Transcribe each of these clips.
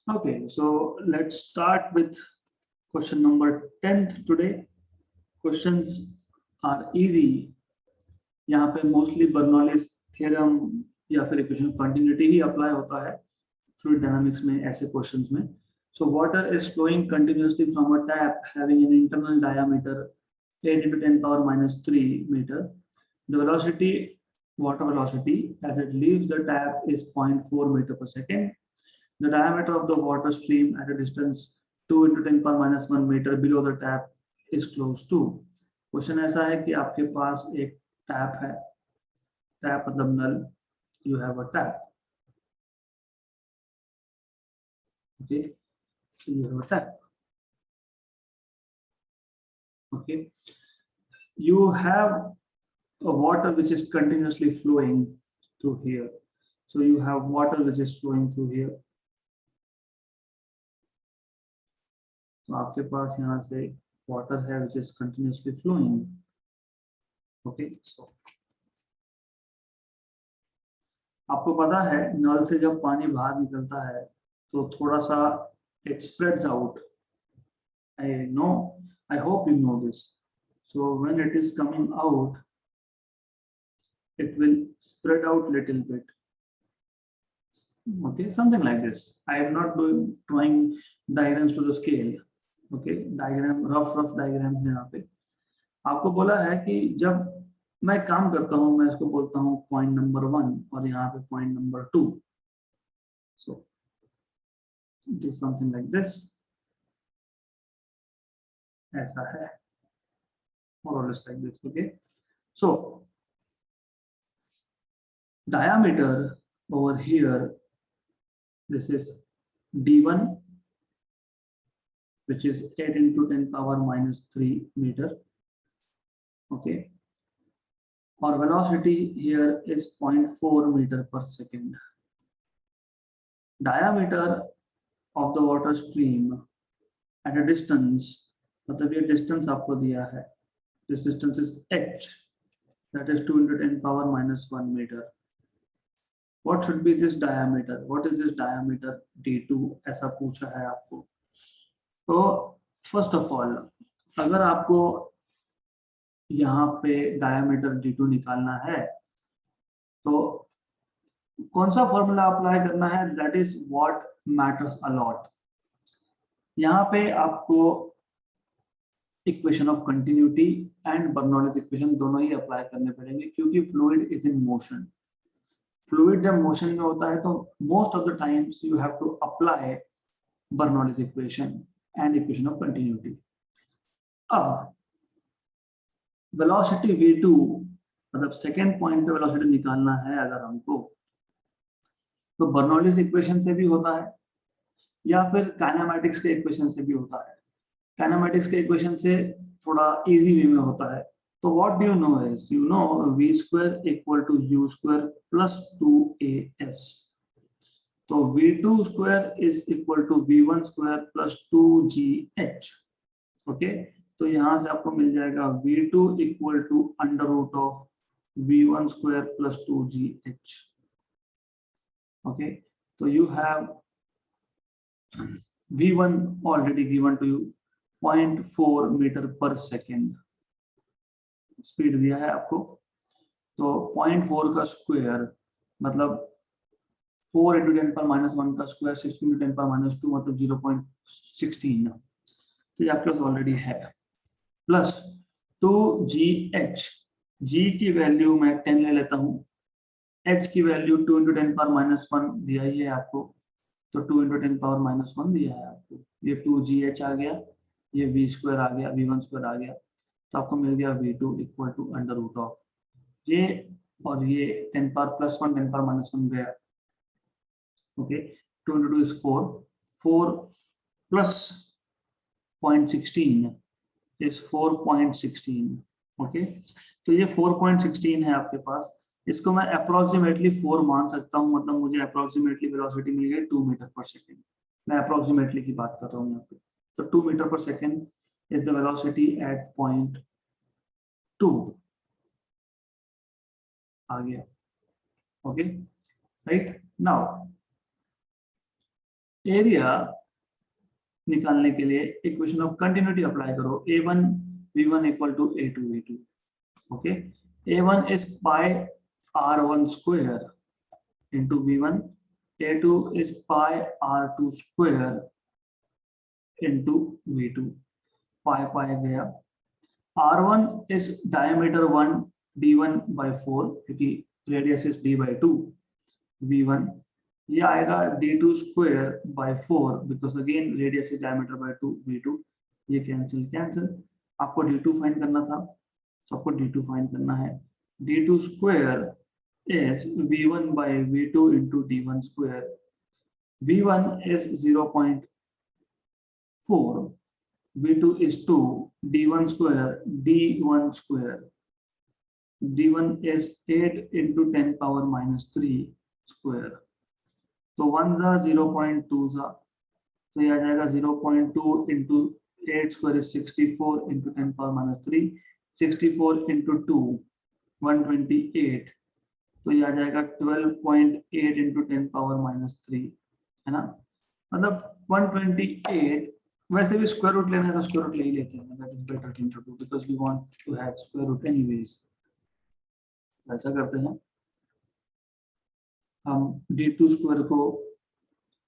Okay, so let's start with question number 10th today. Questions are easy. यहाँ पे mostly Bernoulli's theorem या फिर equation of continuity he apply होता है fluid dynamics में ऐसे क्वेश्चंस में. So water is flowing continuously from a tap having an internal diameter 8 into 10 power minus 3 meter. The velocity, water velocity as it leaves the tap is 0.4 meter per second. The diameter of the water stream at a distance 2 into 10 power minus 1 meter below the tap is close to. Question ऐसा है कि आपके पास एक tap है. Tap मतलब नल. You have a tap. Okay. So you have a tap. Okay. You have a water which is continuously flowing through here. So you have water which is flowing through here. तो आपके पास यहाँ से water है which is continuously flowing. Okay, so आपको पता है नल से जब पानी बाहर निकलता है तो थोड़ा सा it spreads out. I hope you know this. So when it is coming out, it will spread out little bit. Okay, something like this. I am not drawing diagrams to the scale. Okay, diagram, rough diagrams है यहाँ पे. आपको बोला है कि जब मैं काम करता हूँ मैं इसको बोलता हूँ पॉइंट नंबर 1 और यहाँ पे point number 2. So it is something like this. ऐसा है. More or less like this. Okay. So diameter over here, this is d1, which is 8 into 10 power minus 3 meter. Okay. Our velocity here is 0.4 meter per second. Diameter of the water stream at a distance, मतलब ये distance आपको दिया है. This distance is h, that is 2 into 10 power minus 1 meter. What should be this diameter? What is this diameter? d2 ऐसा पूछा है आपको. तो first of all, अगर आपको यहाँ पे diameter d2 निकालना है तो कौन सा फॉर्मूला अप्लाई करना है? That is what matters a lot. यहाँ पे आपको equation of continuity and Bernoulli's equation दोनों ही अप्लाई करने पड़ेंगे क्योंकि fluid is in motion. Fluid जब मोशन में होता है तो most of the times you have to apply Bernoulli's equation and equation of continuity. अब वेलोसिटी v2 मतलब सेकेंड पॉइंट पे वेलोसिटी निकालना है अगर हमको तो बर्नौलीज इक्वेशन से भी होता है या फिर काइनेमैटिक्स के इक्वेशन से भी होता है. काइनेमैटिक्स के इक्वेशन से थोड़ा इजी वे में होता है. तो what do you know is you know v square equal to u square plus 2as. तो v2 square is equal to v1 square plus 2gh. Okay, तो यहां से आपको मिल जाएगा v2 equal to under root of v1 square plus 2gh. Okay, तो you have v1 already given to you 0.4 metre पर second speed दिया है आपको. तो 0.4 का स्क्वायर मतलब 4 into 10 पर माइनस 1 का स्क्वायर 16 into 10 पर माइनस 2 मतलब 0.16. तो ये आपके पास ऑलरेडी है. प्लस 2gh, g की वैल्यू मैं 10 ले लेता हूँ. h की वैल्यू 2 into 10 पर माइनस 1 दिया ही है आपको. तो 2 into 10 पावर माइनस 1 दिया है आपको. ये 2gh आ गया, ये v स्क्वायर आ गया, v1 स्क्वायर आ गया. तो आपको मिल गया v2 equal to under root of ये और ये 10 पावर प्लस 1 10 पावर माइनस 1 गया. Okay, 2 into 2 is 4 plus 0.16 is 4.16. Okay, तो ये 4.16 है आपके पास. इसको मैं अप्रोक्सीमेटली 4 मान सकता हूँ, मतलब मुझे अप्रोक्सीमेटली वेलोसिटी मिल गई 2 मीटर पर सेकेंड. मैं अप्रोक्सीमेटली की बात कर रहा हूँ यहाँ पे. तो 2 मीटर पर second is the velocity at point 2 आ गया. Okay, right now एरिया निकालने के लिए इक्वेशन ऑफ कंटिन्यूटी अप्लाई करो, a1 v1 equal to a2 v2, okay. a1 is pi r1 square into v1, a2 is pi r2 square into v2, pi pi गया। r1 is diameter 1 d1 by 4 क्योंकि radius is d by 2, v1 ये आएगा d2 square by 4 because again radius is diameter by 2 v2, ये cancel cancel. आपको d2 find करना था, तो आपको d2 फाइंड करना है। d2 square is v1 by v2 into d1 square. v1 is 0.4, v2 is 2, d1 square, d1 square, d1 is 8 into 10 power minus 3 square. तो 1 जा 0.2 जा, तो ये आ जाएगा 0.2 into 8 square is 64 into 10 power minus 3, 64 into 2 128, तो ये आ जाएगा 12.8 into 10 power minus 3, है ना। मतलब 128, वैसे भी स्क्वायर रूट लेना है तो स्क्वायर रूट ले ही लेते हैं, that is better thing to do because we want to have square root anyways. ऐसा करते हैं, हम d2 स्क्वायर को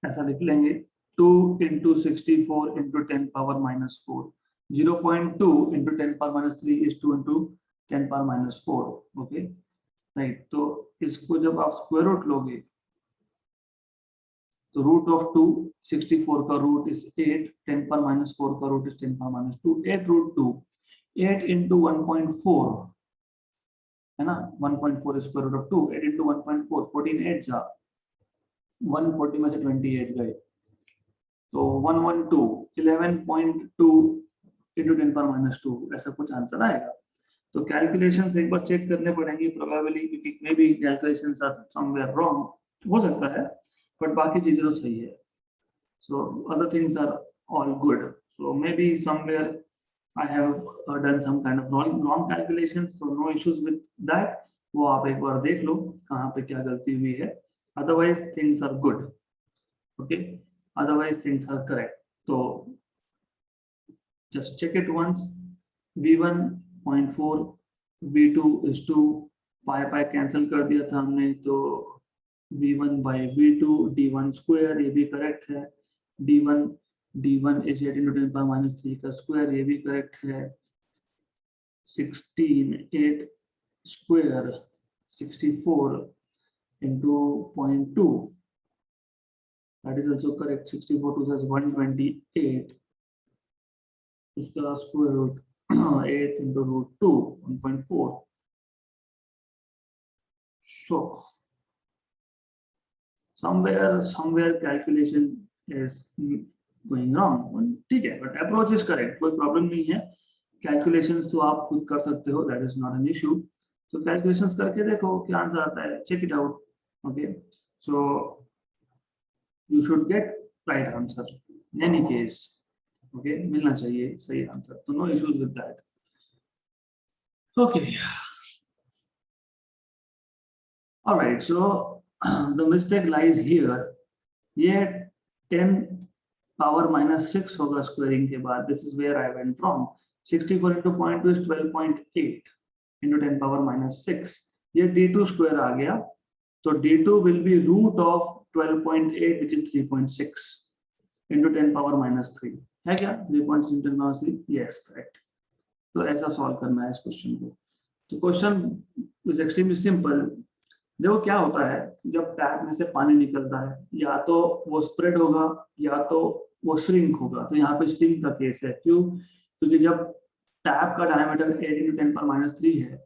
ऐसा लिख लेंगे 2 into 64 into 10 power minus 4, 0.2 into 10 power minus 3 is 2 into 10 power minus 4, okay right. तो इसको जब आप स्क्वायर रूट लोगे तो रूट ऑफ 2, 64 का रूट इज 8, 10 पर माइनस 4 का रूट इज 10 पर माइनस 2, 8 रूट 2, 8 into 1.4 है ना, 1.4 स्क्वायर रूट ऑफ 2, 8 into 1.4, 14 8 जा, 140 में से 28 गए, तो 112, 11.2 into 10 पर माइनस 2, ऐसा कुछ आंसर आएगा। तो कैलकुलेशंस एक बार चेक करने पड़ेंगे प्रोबेबली, क्योंकि maybe calculations are somewhere wrong, हो सकता है, बट बाकी चीजें तो सही है। So other things are all good, so maybe somewhere I have done some kind of wrong calculations, so no issues with that, वो आप एक बार देख लो कहाँ पे क्या गलती हुई है, otherwise things are good, okay, otherwise things are correct, so just check it once। v1 0.4, v2 is 2, pi cancel कर दिया था हमने, तो v1 by v2 d1 square, ये भी करेक्ट है, d1 is 8 into 10 power minus 3 का स्क्वायर, ये भी करेक्ट है, 16 8 square 64 into 0.2, that is also correct, 64 to 128, उसका square root 8 into root 2, 1.4, so somewhere calculation is going wrong, ठीक है, but approach is correct, कोई प्रॉब्लम नहीं है, कैलकुलेशंस तो आप खुद कर सकते हो, that is not an issue. तो कैलकुलेशंस करके देखो क्या आंसर आता है, check it out, okay, so you should get right answer in any case, okay, मिलना चाहिए सही आंसर, तो no issues with that, okay. Alright, so the mistake lies here, ये 10 पावर माइनस 6 होगा स्क्वायरिंग के बाद, this is where I went wrong, 64 into 0.2 is 12.8 into 10 power minus 6, ये d2 square आ गया, तो d2 will be root of 12.8 which is 3.6 into 10 power minus 3, है क्या, 3.6 into 10 power 3, yes correct। तो ऐसा सॉल्व करना है इस क्वेश्चन को। तो क्वेश्चन इज एक्सट्रीमली सिंपल। देखो क्या होता है, जब टैप में से पानी निकलता है, या तो वो स्प्रेड होगा या तो वो श्रिंक होगा, तो यहाँ पे श्रिंक का केस है, क्यों, क्योंकि जब टैप का डायमीटर 8 into 10 पर माइनस 3 है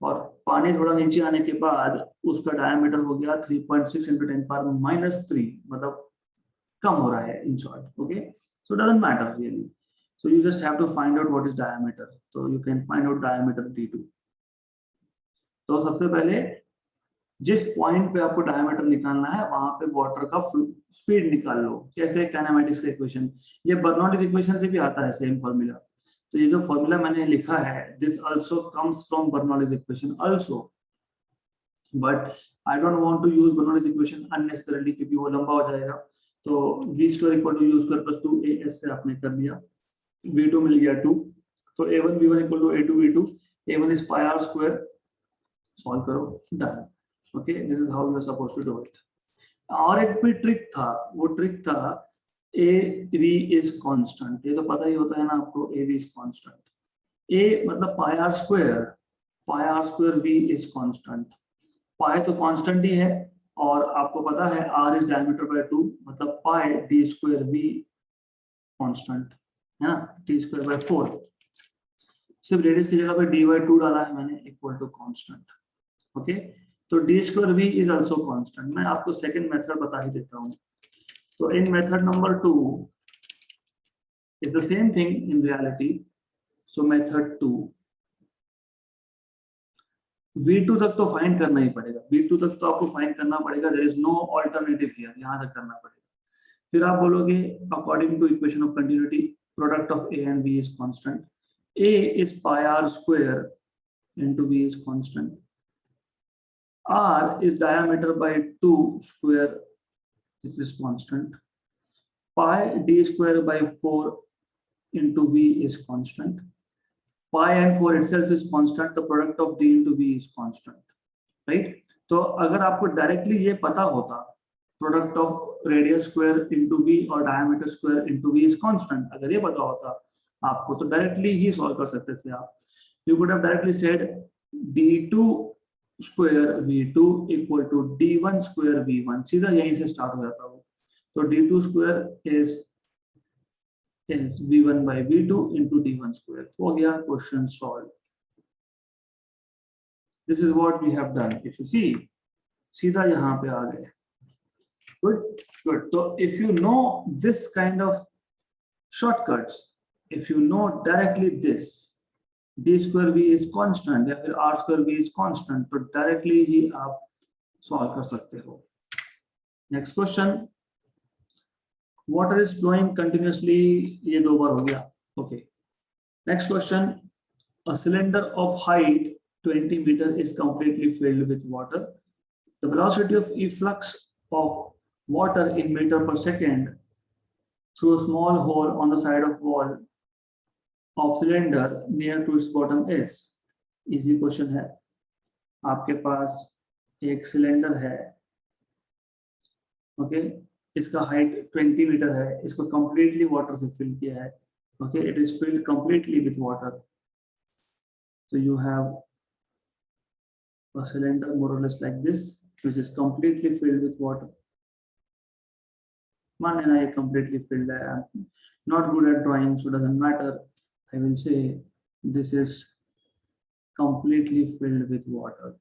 और पानी थोड़ा नीचे आने के बाद उसका डायमीटर हो गया 3.6 into 10 पर माइनस 3, मतलब कम हो रहा है in short, okay, so doesn't matter really, so you just have to find out what is diameter, तो you can find out diameter d2। तो सबसे पहले जिस पॉइंट पे आपको डायमीटर निकालना है वहां पे वाटर का स्पीड निकाल लो, कैसे, काइनेमेटिक्स का इक्वेशन, ये बर्नौलीज इक्वेशन से भी आता है सेम फॉर्मूला, तो ये जो फॉर्मूला मैंने लिखा है this also comes from Bernoulli's equation also, but I don't want to use Bernoulli's equation unnecessarily क्योंकि वो लंबा हो जाएगा, तो v square equal to u square plus 2as से आपने कर लिया, v2 मिल गया 2, तो a1 v1 equal to a2 v2, a1 is pi r square, solve करो, done. Okay, this is how you are supposed to do it. और एक भी ट्रिक था, वो ट्रिक था a v इज कांस्टेंट, ये तो पता ही होता है ना आपको, a v is constant, a मतलब pi r square v is constant, pi तो कांस्टेंट ही है और आपको पता है r इज डायमीटर बाय 2, मतलब पाई d स्क्वायर v कांस्टेंट है ना, d स्क्वायर बाय 4, सिर्फ रेडियस की जगह पे d बाय 2 डाला है मैंने, इक्वल टू कांस्टेंट। ओके, तो d square v is also constant. मैं आपको सेकंड मेथड बता ही देता हूँ। तो in method number 2 is the same thing in reality. So method 2, V2 तक तो फाइंड करना ही पड़ेगा, V2 तक तो आपको फाइंड करना पड़ेगा, there is no alternative here, यहां तक करना पड़ेगा। फिर आप बोलोगे according to equation of continuity product of a and b is constant, a is pi r square into b is constant, r is diameter by 2 square, this is constant, pi d square by 4 into v is constant, pi and 4 itself is constant, the product of d into v is constant, right? तो अगर आपको directly ये पता होता product of radius square into v और diameter square into v is constant, अगर ये पता होता आपको तो डायरेक्टली ही सॉल्व कर सकते थे आप। You could have directly said d2 square v2 equal to d1 square v1, सीधा यहीं से स्टार्ट हो जाता वो। तो d2 square is v1 by v2 into d1 square, हो गया, question solve. This is what we have done, if you see, सीधा यहाँ पे आ गए। Good good. तो if you know this kind of shortcuts, if you know directly this d square v is constant या फिर r square v is constant, तो directly ही आप सॉल्व कर सकते हो। Next question, water is flowing continuously, ये 2 बार हो गया। Okay, next question, a cylinder of height 20 meter is completely filled with water, the velocity of efflux of water in meter per second through a small hole on the side of wall of cylinder near to its bottom is, easy question है। आपके पास एक cylinder है, okay, इसका height 20 metre है, इसको completely water से fill किया है, okay, it is filled completely with water. So you have a cylinder more or less like this, which is completely filled with water. मान लेना ये completely filled है, I'm not good at drawing, so doesn't matter. I will say this is completely filled with water.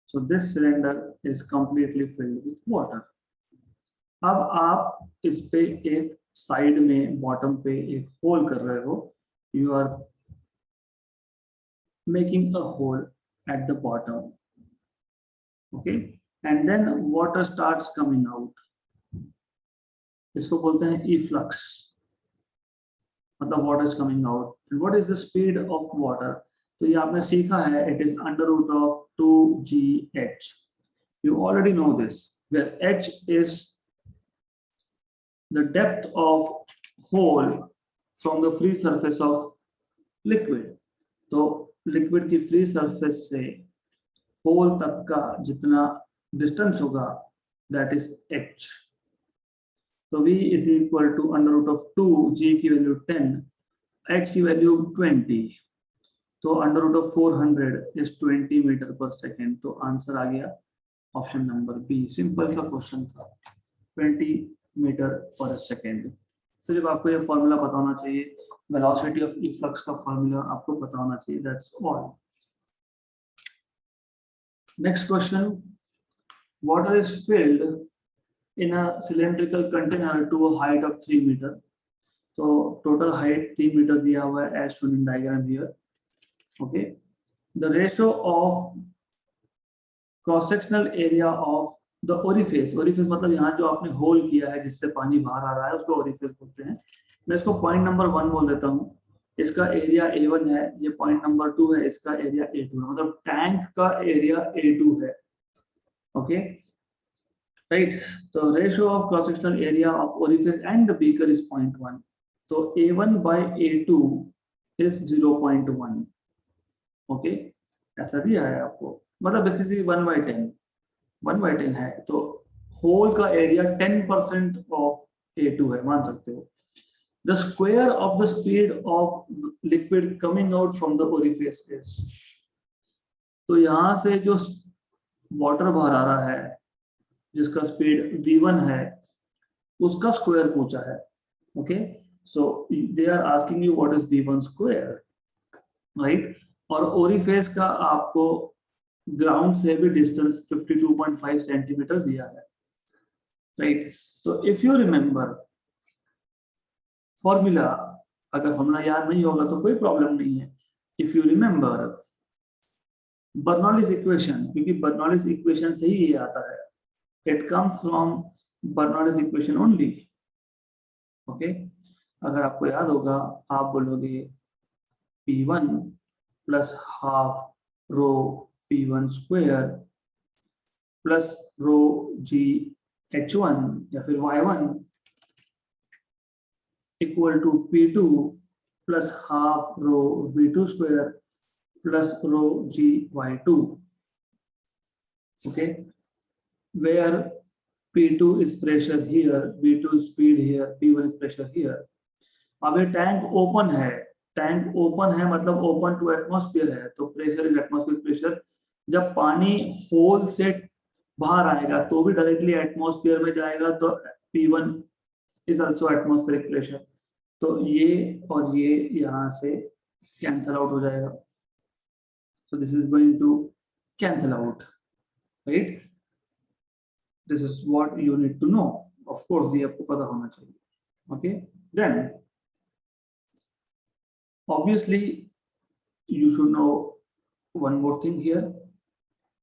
So this cylinder is completely filled with water. अब आप इस पे एक side में बॉटम पे एक होल कर रहे हो, you are making a hole at the bottom, okay, and then water starts coming out. इसको बोलते हैं efflux, मतलब water is coming out. And what is the speed of water? तो ये आपने सीखा है, it is under root of 2gh. You already know this, where h is the depth of hole from the free surface of liquid. तो liquid की free surface से hole तक का जितना डिस्टेंस होगा, दैट इज h. तो v is equal to under root of 2, g की value 10, h की वैल्यू 20, तो अंडर रूट ऑफ 400 इज 20 मीटर पर सेकेंड। तो आंसर आ गया ऑप्शन नंबर बी। सिंपल सा क्वेश्चन था, 20 मीटर पर सेकेंड। सिर्फ आपको ये फॉर्मूला पता होना चाहिए, वेलोसिटी ऑफ इफ्लक्स का फॉर्मूला आपको पता होना चाहिए, that's all. Next question, water is filled in a cylindrical container to a height of 3 metre. तो टोटल हाइट 3 मीटर दिया हुआ है as shown in diagram here, okay. The ratio of cross sectional area of the orifice, orifice मतलब यहाँ जो आपने whole किया है जिससे पानी बाहर आ रहा है, उसको ओरिफेस बोलते हैं। मैं इसको पॉइंट नंबर 1 बोल देता हूँ, इसका एरिया A1 है, ये पॉइंट नंबर 2 है, इसका एरिया A2 है, मतलब टैंक का एरिया A2 है, ओके। राइट। तो ratio of cross sectional area of orifice and the beaker is 0.1, तो A1 by A2 is 0.1। Okay, ऐसा दिया है आपको, मतलब बेसिकली 1/10 है, तो होल का एरिया 10% ऑफ A2 है, मान सकते हो। The square of the speed of liquid coming out from the orifice is, तो यहां से जो वाटर बाहर आ रहा है जिसका स्पीड v1 है उसका स्क्वायर पूछा है। Okay, so they are asking you what is v1 square, right. और ओरिफेस का आपको ग्राउंड से भी डिस्टेंस 52.5 सेंटीमीटर दिया है, राइट। तो इफ यू रिमेंबर फॉर्मूला, अगर फॉर्मूला याद नहीं होगा तो कोई प्रॉब्लम नहीं है। If you remember Bernoulli's equation, क्योंकि बर्नौलीज इक्वेशन से ही ये आता है, it comes from Bernoulli's equation only। Okay, अगर आपको याद होगा आप बोलोगे P1 plus half rho P1 square plus rho G H1 या फिर Y1 equal to P2 plus half rho V2 square plus rho G Y2। Okay, where P2 is pressure here, V2 is speed here, P1 is pressure here। अब ये tank open है, tank open है मतलब open to atmosphere है, तो pressure is atmosphere pressure. जब पानी whole से बाहर आएगा तो भी डायरेक्टली एटमॉस्फेयर में जाएगा, तो P1 is also atmospheric pressure. तो ये और ये यहाँ से कैंसल आउट हो जाएगा, so this is going to cancel out, right? This is what you need to know, of course ये आपको पता होना चाहिए। okay, then obviously you should know one more thing here।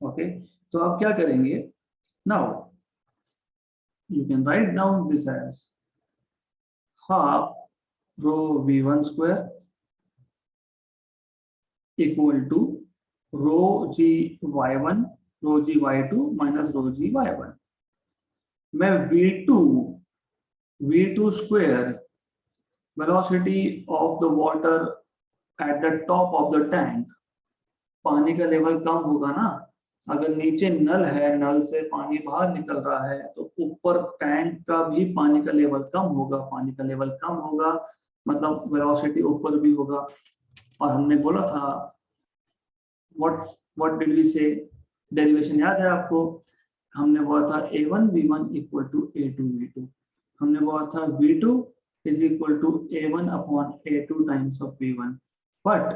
okay, तो आप क्या करेंगे, now you can write down this as half rho v1 square equal to rho g y1 rho g y2 minus rho g y1। मैं v2 square velocity of the water at the top of the tank, पानी का level कम होगा ना, अगर नीचे नल है, नल से पानी बाहर निकल रहा है, तो ऊपर टैंक का भी पानी का लेवल कम होगा, पानी का लेवल कम होगा मतलब वेलोसिटी ऊपर भी होगा। और हमने बोला था व्हाट डिड वी से, डेरिवेशन याद है आपको, हमने बोला था a1 v1 equal to a2 v2, हमने बोला था v2 is equal to a1 upon a2 times of v1, but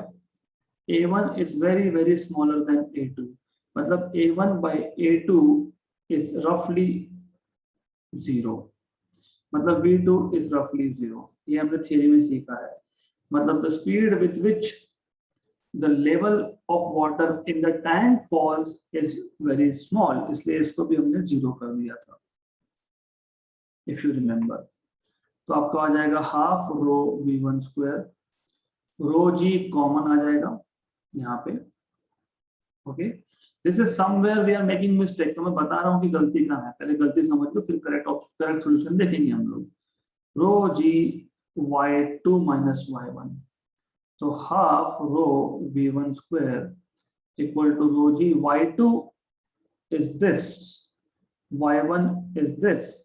a1 is very smaller than a2, मतलब a1 by a2 is roughly 0, मतलब v2 is roughly 0। ये हमने theory में सीखा है, मतलब the speed with which the level of water in the tank falls is very small, इसलिए इसको भी हमने 0 कर दिया था, if you remember। तो आपको आ जाएगा half rho v1 square, rho G common आ जाएगा यहाँ पे। Okay, this is somewhere we are making mistake, तो मैं बता रहा हूँ कि गलती कहाँ है, पहले गलती समझ लो फिर करेक्ट सॉल्यूशन देखेंगे हम लोग। रो जी y2 minus y1, तो half rho v1 square equal to rho G y2 is this, y1 is this,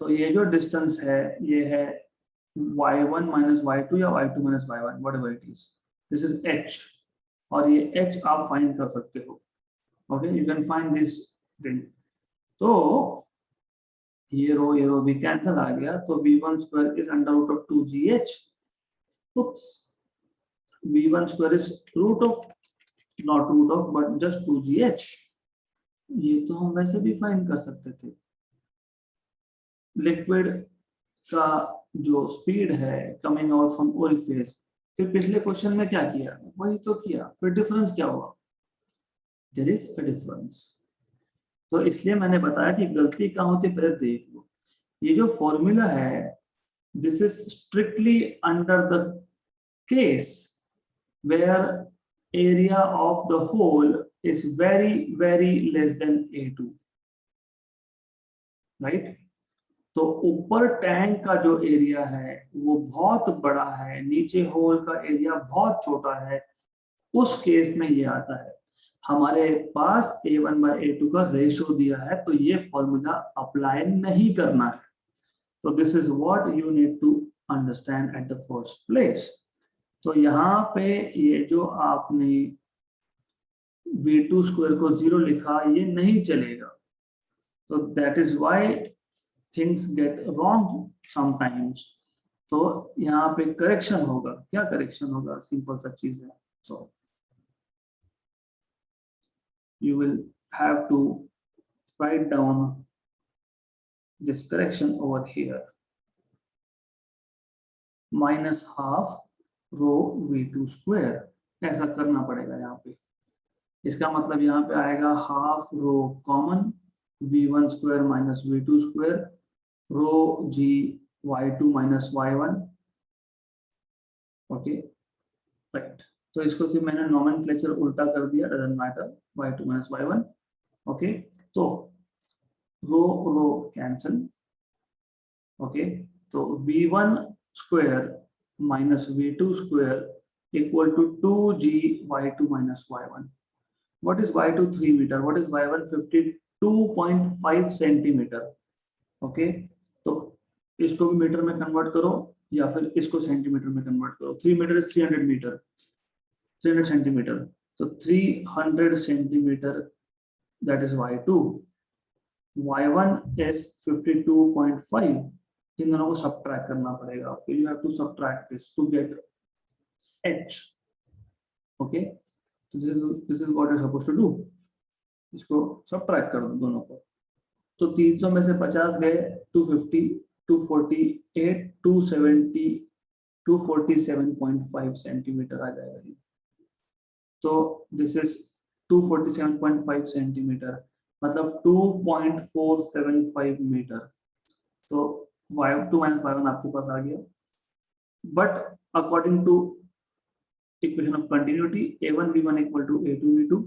तो ये जो डिस्टेंस है ये है y1 minus y2 या y2 minus y1, whatever it is, this is h, और ये h आप फाइंड कर सकते हो। Okay, you can find this thing. तो ये रो भी कैंसिल आ गया, तो v1 square is under root of 2gh, oops, v1 square is root of, not root of but just 2gh, ये तो हम वैसे भी फाइंड कर सकते थे। लिक्विड का जो स्पीड है कमिंग आउट फ्रॉम ओरिफिस, फिर पिछले क्वेश्चन में क्या किया, वही तो किया, फिर डिफरेंस क्या हुआ, देयर इज अ डिफरेंस। तो इसलिए मैंने बताया कि गलती कहाँ होती है, पहले देख लो। ये जो फॉर्मूला है this is strictly under the case where area of the hole is very less than A2, right. तो ऊपर टैंक का जो एरिया है वो बहुत बड़ा है, नीचे होल का एरिया बहुत छोटा है, उस केस में ये आता है। हमारे पास A1/A2 का रेशो दिया है, तो ये फॉर्मूला अप्लाई नहीं करना है। तो this is what you need to understand at the first place. तो यहाँ पे ये जो आपने V2 स्क्वायर को 0 लिखा, ये नहीं चलेगा। तो that is why things get wrong sometimes. तो यहाँ पे करेक्शन होगा। क्या करेक्शन होगा? सिंपल सा चीज है। सो you will have to write down this correction over here, minus half rho V2 square। ऐसा करना पड़ेगा यहाँ पे। इसका मतलब यहाँ पे आएगा half rho common, V1 square minus V2 square, rho G Y2 minus Y1। Okay right. तो इसको सिर्फ मैंने नोमेनक्लेचर उल्टा कर दिया, doesn't matter, Y2 minus Y1। Okay, तो रो रो कैंसिल। ओके, तो V1 square minus V2 square equal to 2G Y2 minus Y1। What is Y2? 3 meter. What is Y1? 52.5 centimetre. Okay, तो इसको भी मीटर में कन्वर्ट करो या फिर इसको सेंटीमीटर में कन्वर्ट करो। 3 मीटर इज 300 मीटर, 300 सेंटीमीटर। तो 300 centimetre that is Y2। Y1 is 52.5। इन दोनों को सबट्रैक्ट करना पड़ेगा आपको। You have to subtract this to get H। Okay, this is what you are supposed to do. इसको सबट्रैक्ट कर दो दोनों को। तो 300 में से 50 गए, 250, 248, 270, 247.5 सेंटीमीटर आ जाएगा। तो दिस इज 247.5 सेंटीमीटर, मतलब 2.475 मीटर। तो Y2 माइनस Y1 आपके पास आ गया। But according to equation of continuity, A1 V1 equal to A2 V2,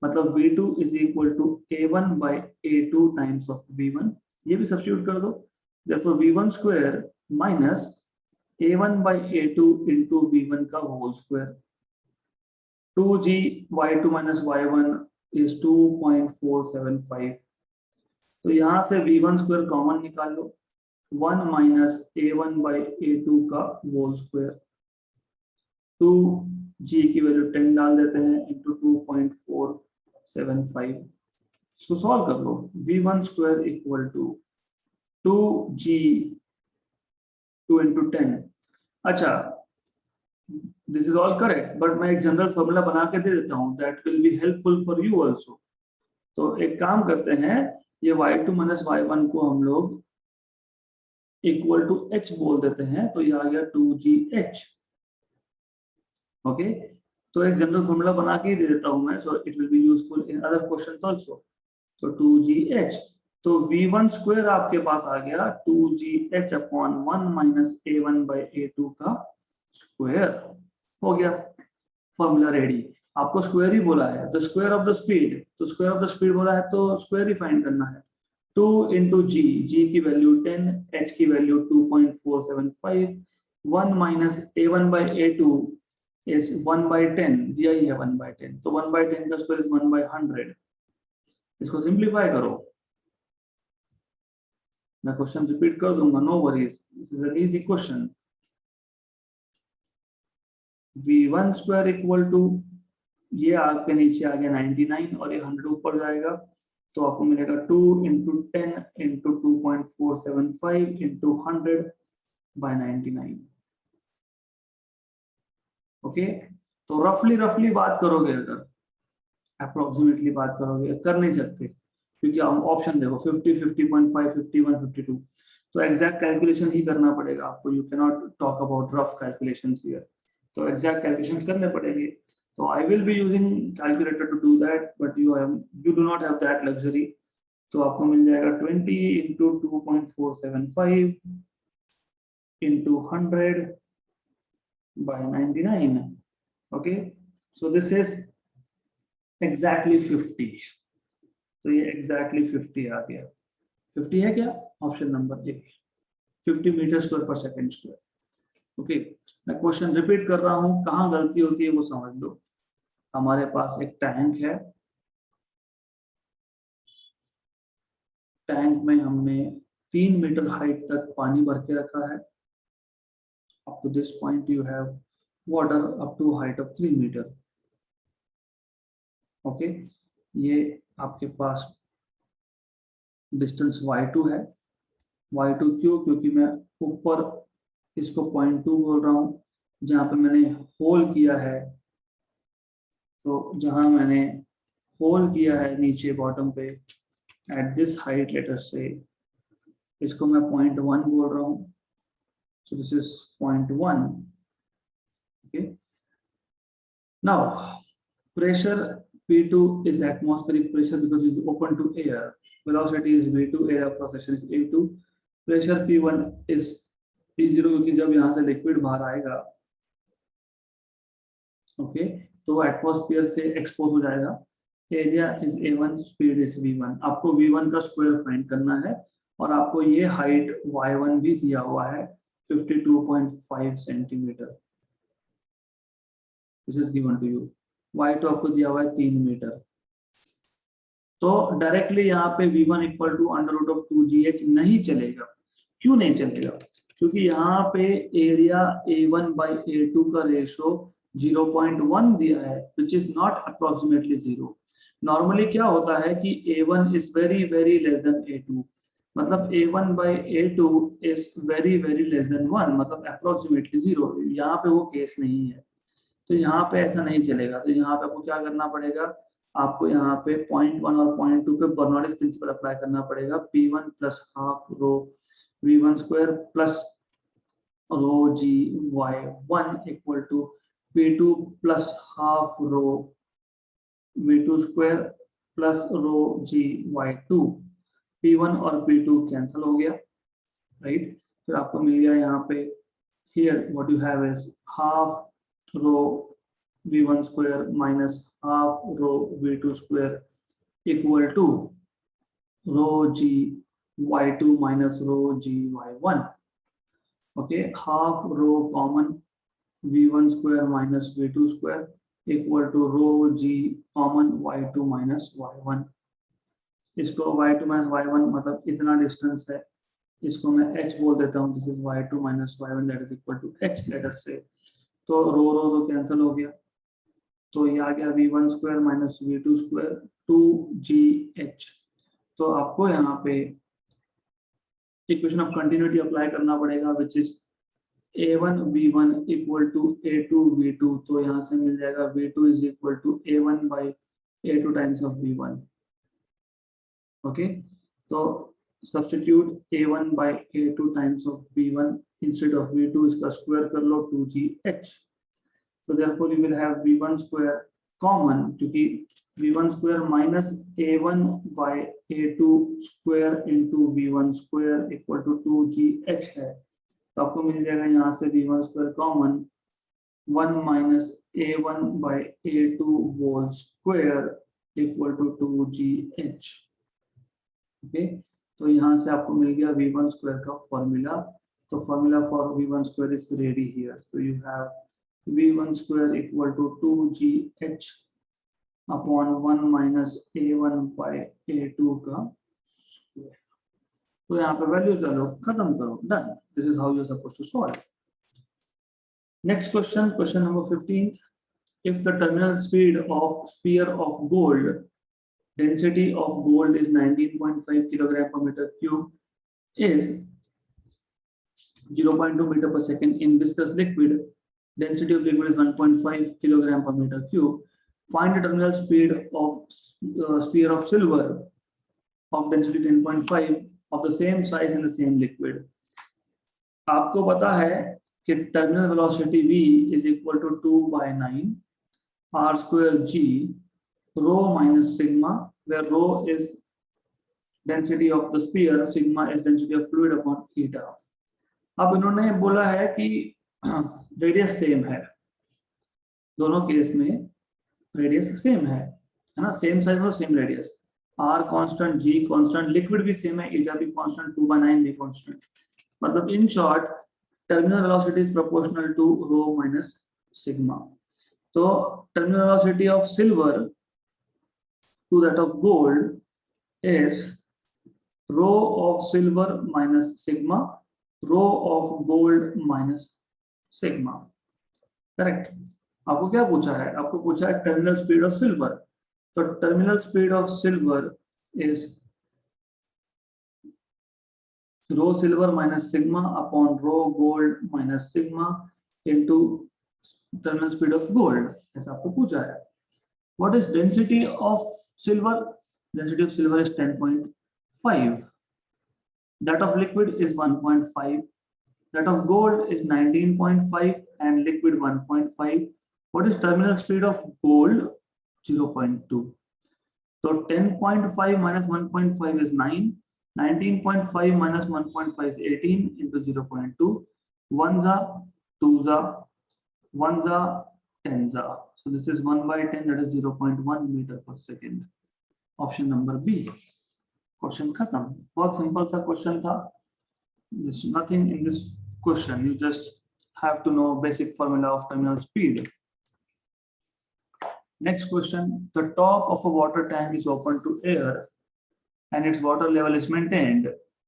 मतलब V2 is equal to A1 by A2 times of V1। ये भी सब्स्टिट्यूट कर दो। therefore V1 square minus A1 by A2 into V1 का whole square. 2G Y2 minus Y1 is 2.475। तो यहाँ से V1 square common निकाल लो, 1 माइनस A1 बाई A2 का होल स्क्वायर। 2G की वैल्यू 10 डाल देते हैं इंटू 2.475। इसको सॉल्व कर लो। V1 square equal to 2G 2 into 10। अच्छा, this is all correct, but मैं एक जनरल फॉर्मूला बना के दे देता हूँ, that will be helpful for you also. तो एक काम करते हैं, ये Y2 माइनस Y1 को हम लोग इक्वल टू H बोल देते हैं, तो ये आ गया 2GH। ओके, तो एक जनरल फॉर्मूला बना के दे देता हूं मैं, so it will be useful in other questions also. तो 2GH, तो V1 स्क्वायर आपके पास आ गया 2GH upon 1 minus A1 by A2 का स्क्वायर। हो गया फॉर्मूला रेडी। आपको स्क्वायर ही बोला है, the square of the speed, तो स्क्वायर ऑफ द स्पीड बोला है तो स्क्वायर ही फाइंड करना है। 2 इंटू G, G की वैल्यू 10, H की value 2.475, 1 minus A1 by A2 is 1 by 10, दिया ही है 1 by 10, तो 1 by 10 का स्क्वायर इज 1 by 100। इसको सिंप्लीफाई करो। मैं क्वेश्चन रिपीट कर दूंगा, no worries, this is an easy question. V1 square equal to, ये आपके नीचे आ गया 99 और ये 100 ऊपर जाएगा, तो आपको मिलेगा 2 into 10 into 2.475 into 100 by 99। Okay, तो रफली बात करोगे, अगर अप्रोक्सीमेटली बात करोगे, कर नहीं सकते क्योंकि हम ऑप्शन देखो 50, 50.5, 51, 52, तो एग्जैक्ट कैलकुलेशन ही करना पड़ेगा आपको। You can not talk about rough calculations here, तो एग्जैक्ट कैलकुलेशंस करने पड़ेंगे। तो I will be using calculator to do that, but you do not have that luxury. तो आपको मिल जाएगा 20 into 2.475 into 100 by 99। okay, so this is exactly 50। तो ये exactly 50 आ गया। 50 है क्या? Option number A 50 metre square पर सेकेंड स्क्वायर। ओके, मैं क्वेश्चन रिपीट कर रहा हूं, कहाँ गलती होती है वो समझ लो। हमारे पास एक टैंक है, टैंक में हमने 3 मीटर हाइट तक पानी भर के रखा है। Up to this point you have water up to height of 3 metre. Okay, ये आपके पास डिस्टेंस y2 है। y2 क्यों? क्योंकि मैं ऊपर इसको 0.2 बोल रहा हूँ, जहाँ पे मैंने होल किया है, तो जहाँ मैंने होल किया है नीचे बॉटम पे at this height, late us से इसको मैं 0.1 बोल रहा हूँ, so this is 0.1। Okay, now pressure P2 is atmospheric pressure because it is open to air. Velocity is V2, area of cross section is A2. Pressure P1 is P0 क्योंकि जब यहाँ से लिक्विड बाहर आएगा, ओके, तो atmosphere से expose हो जाएगा। Area is A1, speed is V1। आपको V1 का स्क्वायर फाइंड करना है और आपको ये हाइट Y1 भी दिया हुआ है 52.5 centimetre. This is given to you. y2 आपको दिया हुआ है 3 मीटर। तो डायरेक्टली यहाँ पे v1 इक्वल टू √2gh नहीं चलेगा। क्यों नहीं चलेगा? क्योंकि यहाँ पे एरिया a1 by a2 का रेशो 0.1 दिया है, which is not approximately 0। Normally क्या होता है कि a1 is very very less than a2, मतलब a1 by a2 is very very less than 1, मतलब अप्रोक्सीमेटली 0। यहाँ पे वो केस नहीं है, तो यहाँ पे ऐसा नहीं चलेगा। तो यहाँ पे आपको क्या करना पड़ेगा? आपको यहाँ पे 0.1 और 0.2 पे बर्नौलीज प्रिंसिपल अप्लाई करना पड़ेगा। P1 plus half rho V1 square plus rho GY1 equal to P2 plus half rho V2 square plus rho GY2। P1 और P2 कैंसिल हो गया, राइट? फिर आपको मिल गया यहाँ पे, here what you have is half rho V1 square minus half rho V2 square equal to rho GY2 minus rho GY1. Okay, half rho common V1 square minus V2 square equal to rho G common Y2 minus Y1. इसको Y2 minus Y1 मतलब इतना distance है, इसको मैं h बोल देता हूँ। This is y2 minus y1 that is equal to h, let us say. तो रो रो तो कैंसिल हो गया, तो ये आ गया v1 square minus v2 square 2gh। तो आपको यहाँ पे इक्वेशन ऑफ कंटिन्यूटी अप्लाई करना पड़ेगा, which is a1 v1 equal to a2 v2। तो यहाँ से मिल जाएगा v2 is equal to a1 by a2 times of v1। Okay, तो substitute a1 by a2 times of v1 instead of v2, इसका square कर लो 2gh। तो therefore you will have v1 square common, क्योंकि v1 square minus a1 by a2 square into v1 square equal to 2gh है। तो आपको मिल जाएगा यहाँ से v1 square common 1 minus a1 by a2 whole square equal to 2gh। Okay, तो यहाँ से आपको मिल गया v1 स्क्वायर का फॉर्मूला। तो formula for v1 square is ready here. So you have v1 square equal to 2gh upon 1 minus a1 by a2 का स्क्वायर। तो यहाँ पे वैल्यू डालो, खत्म करो, done. This is how you are supposed to solve. Next question, question number 15। If the terminal speed of sphere of gold, density of gold is 19.5 kilogram per meter cube is 0.2 meter per second in viscous liquid, density of liquid is 1.5 kilogram per meter cube. Find the terminal speed of sphere of silver of density 10.5 of the same size in the same liquid. आपको पता है कि terminal velocity v is equal to 2 by 9 r square g rho minus sigma, where rho is density of the sphere, sigma is density of fluid upon eta. अब इन्होंने बोला है कि radius same है, दोनों केस में रेडियस सेम है ना, सेम साइज और same radius. R constant, G constant, liquid भी सेम है, एरिया भी कांस्टेंट, 2/9 भी कांस्टेंट। मतलब in short terminal velocity is proportional to rho minus sigma. तो terminal velocity of silver to that of gold is rho of silver minus sigma, rho of gold minus sigma. Correct. आपको क्या पूछा है? आपको पूछा है terminal speed of silver. तो terminal speed of silver is rho silver minus sigma upon rho gold minus sigma into terminal speed of gold, ऐसा आपको पूछा है। What is density of silver? Density of silver is 10.5, that of liquid is 1.5, that of gold is 19.5 and liquid 1.5. What is terminal speed of gold? 0.2. So 10.5 minus 1.5 is 9, 19.5 minus 1.5 is 18 into 0.2, 1s are 2s are 1s are 10s are. So this is 1/10, that is 0.1 meter per second. Option number B. Question खत्म। बहुत simple सा question था। There's nothing in this question, you just have to know basic formula of terminal speed. Next question, the top of a water tank is open to air and its water level is maintained.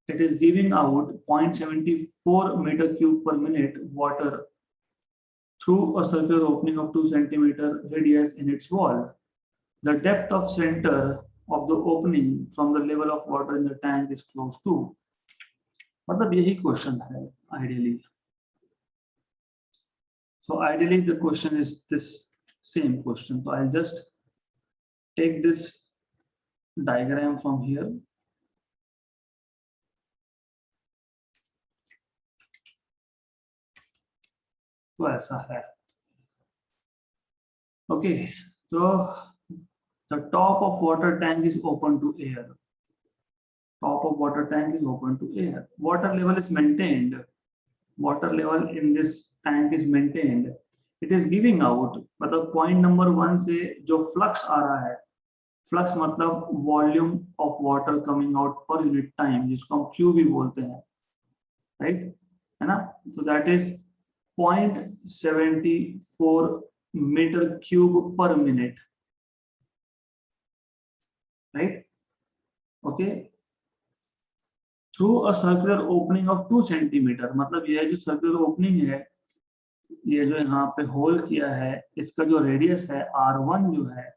It is giving out 0.74 meter cube per minute water through a circular opening of 2 centimeter radius in its wall. The depth of center of the opening from the level of water in the tank is close to. मतलब यही question है ideally. So ideally the question is this same question. So I'll just take this diagram from here. तो ऐसा है। Okay, so the top of water tank is open to air. Top of water tank is open to air. Water level is maintained. Water level in this tank is maintained. It is giving out, मतलब point number 1 से जो flux आ रहा है, flux मतलब volume of water coming out per unit time, जिसको हम Q भी बोलते हैं, right? है ना? So that is 0.74 meter cube per minute, right? Okay. Through a circular opening of 2 centimetre, मतलब यह जो सर्कुलर ओपनिंग है, ये जो यहाँ पे होल किया है, इसका जो रेडियस है R1 जो है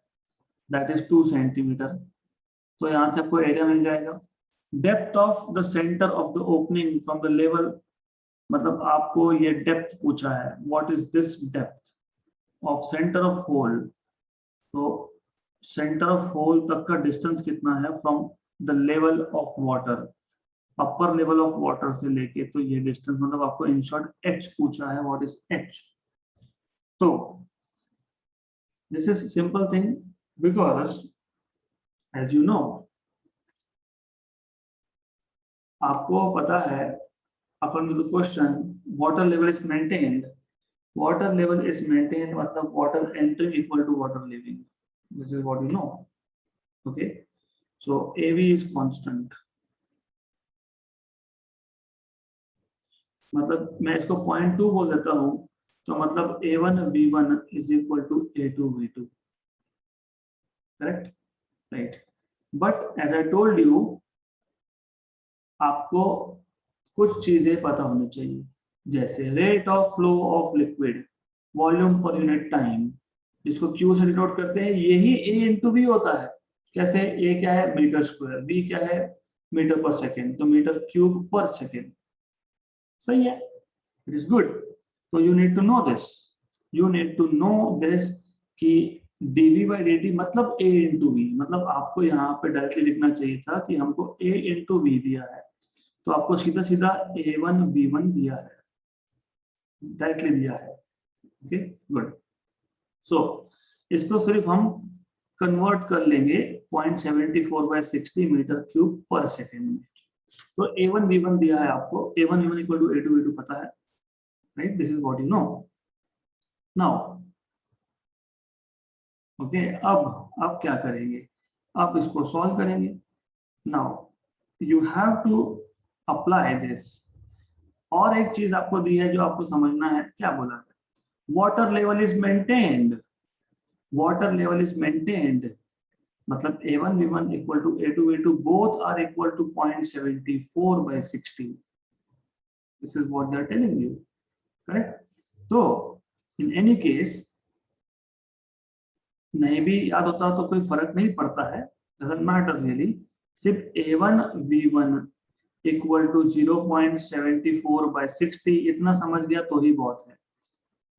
दैट इज 2 सेंटीमीटर। तो यहाँ से आपको एरिया मिल जाएगा। Depth of the centre of the opening from the level, मतलब आपको ये डेप्थ पूछा है, what is this depth of centre of hole. तो सेंटर ऑफ होल तक का डिस्टेंस कितना है from the level of water, upper level of water से लेके, तो ये डिस्टेंस मतलब आपको इन शॉर्ट एच पूछा है, व्हाट इज एच। तो this is simple thing because as you know, आपको पता है according to the question water level is maintained. Water level is maintained मतलब water entering equal to water leaving, this is what you know. Okay, so AV is constant, मतलब मैं इसको 0.2 बोल देता हूं, तो मतलब A1 V1 is equal to A2 V2, correct, right. But as I told you, आपको कुछ चीजें पता होनी चाहिए, जैसे rate of flow of liquid, volume per unit time, जिसको Q से डिनोट करते हैं, यही A इंटू V होता है। कैसे? A क्या है? मीटर स्क्वायर, V क्या है? मीटर पर सेकेंड, तो मीटर क्यूब पर सेकेंड। सही है, इट इज गुड। तो you need to know this, you need to know this कि dV by dt मतलब A इंटू V, मतलब आपको यहाँ पे डायरेक्टली लिखना चाहिए था कि हमको A इंटू V दिया है, तो आपको सीधा सीधा A1 V1 दिया है, डायरेक्टली दिया है। Okay, good. सो इसको सिर्फ हम कन्वर्ट कर लेंगे 0.74/60 मीटर क्यूब पर सेकेंड में। तो A1 V1 दिया है आपको, A1 V1 equal to A2 V2 पता है, right? This is what you know now. Okay, अब क्या करेंगे? आप इसको सॉल्व करेंगे। Now you have to apply this. और एक चीज आपको दी है जो आपको समझना है, क्या बोला है, water level is maintained, water level is maintained, मतलब A1 V1 equal to A2 V2 both are equal to 0.74/60. This is what they are telling you, correct? तो in any case नहीं भी याद होता तो कोई फर्क नहीं पड़ता है, doesn't matter really, सिर्फ A1 V1 equal to 0.74/60 इतना समझ गया तो ही बहुत है।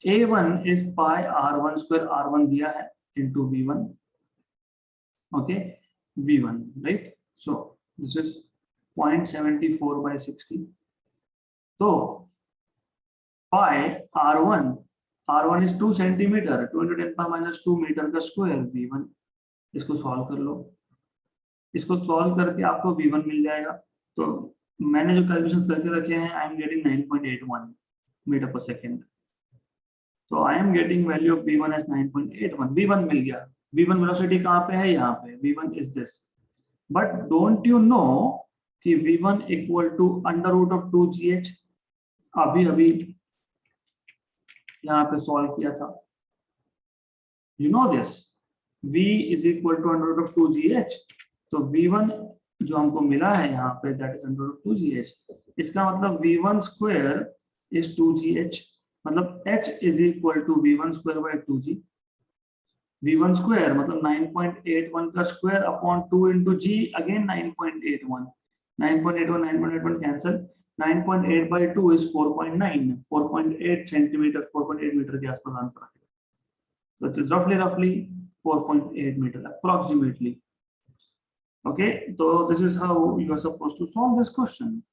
A1 is pi R1 square, R1 दिया है into V1, okay, V1, right? So this is 0.74/60. So pi R1, R1 is 2 centimeter, 2 into 10 power minus 2 metre का स्क्वायर V1। इसको सॉल्व कर लो, इसको सॉल्व करके आपको V1 मिल जाएगा। तो मैंने जो कैलकुलेशंस करके रखे हैं, आई एम गेटिंग 9.81 मीटर पर सेकेंड। तो I am getting value of V1 as 9.81। V1 मिल गया। V1 वेलोसिटी कहाँ पे है, यहाँ पे। V1 is this, but don't you know कि V1 इक्वल टू √2gh। अभी अभी यहाँ पे सॉल्व किया था, you know this, V is equal to √2gh। तो V1 जो हमको मिला है यहाँ पे, दैट इज √2gh। इसका मतलब V1 स्क्वायर इज 2gh, मतलब h is equal to V1 square by 2g। V1 square मतलब 9.81 का square upon 2 into g, again 9.81, 9.81 cancel, 9.8 by 2 is 4.9, 4.8 centimetre, 4.8 metre के आसपास आंसर आएगा। So it is roughly 4.8 metre approximately. Okay, so this is how you are supposed to solve this question.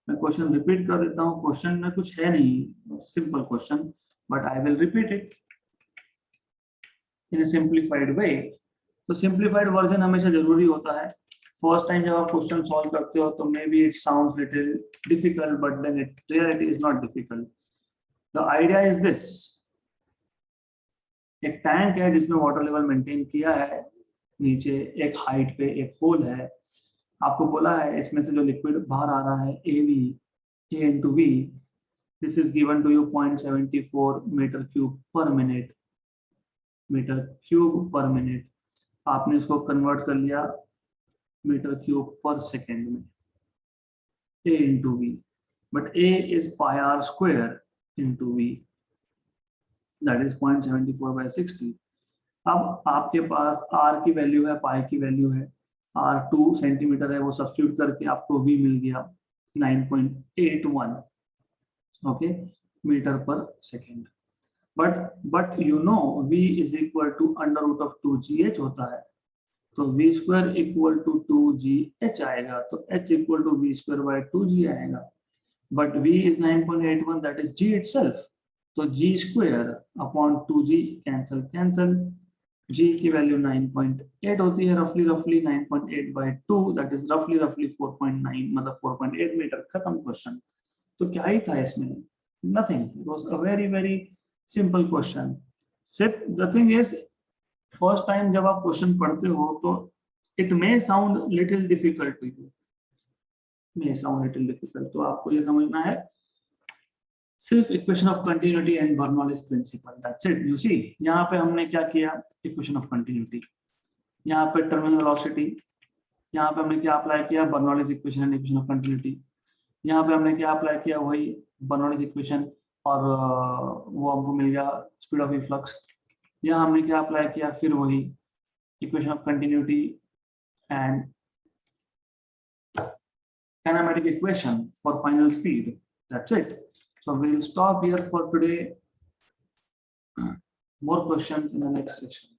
मैं question repeat कर देता हूँ। Question में कुछ है नहीं, simple question, but I will repeat it in A simplified वे। तो simplified version हमेशा जरूरी होता है। फर्स्ट टाइम जब आप क्वेश्चन सॉल्व करते हो तो maybe it sounds little difficult, but then it reality is not difficult. The idea is this, एक टैंक है जिसमें वाटर लेवल मेंटेन किया है, नीचे एक हाइट पे एक होल है। आपको बोला है इसमें से जो लिक्विड बाहर आ रहा है AV, A into V, this is given to you 0.74 metre cube per minute, metre cube per minute. आपने इसको कन्वर्ट कर लिया मीटर क्यूब पर सेकेंड में, A into V, but A is pi R square into V, that is 0.74/60। अब आपके पास R की value है, पाई की वैल्यू है, R 2 सेंटीमीटर है, वो सब्स्टिट्यूट करके आपको V मिल गया 9.81, ओके, मीटर पर second. But you know V is equal to √2gh होता है, तो V square equal to 2gh आएगा, तो h equal to V square by 2g आएगा। But V is 9.81, that is g itself, तो g square upon 2g cancel cancel, g की value 9.8 होती है, रफली 9.8/2, दैट इज रफली 4.9, मतलब 4.8 मीटर। खत्म क्वेश्चन। तो क्या ही था इसमें, nothing, it was a very simple question. सिर्फ the thing is, first time जब आप क्वेश्चन पढ़ते हो तो it may sound little difficult to you, may sound little difficult, तो आपको ये समझना है सिर्फ equation of continuity and Bernoulli's principle, that's it. You see, यहाँ पे हमने क्या किया, इक्वेशन ऑफ कंटिन्यूटी, यहाँ पे टर्मिनल वेलोसिटी, यहाँ पे हमने क्या अप्लाई किया, Bernoulli's equation and equation of continuity. यहाँ पे हमने क्या अप्लाई किया, वही बर्नौलीज इक्वेशन, और वो हमको मिल गया स्पीड ऑफ इफ्लक्स। यहाँ हमने क्या अप्लाई किया, फिर वही equation of continuity and kinematic equation for final speed, that's it. So we'll stop here for today. More questions in the next session.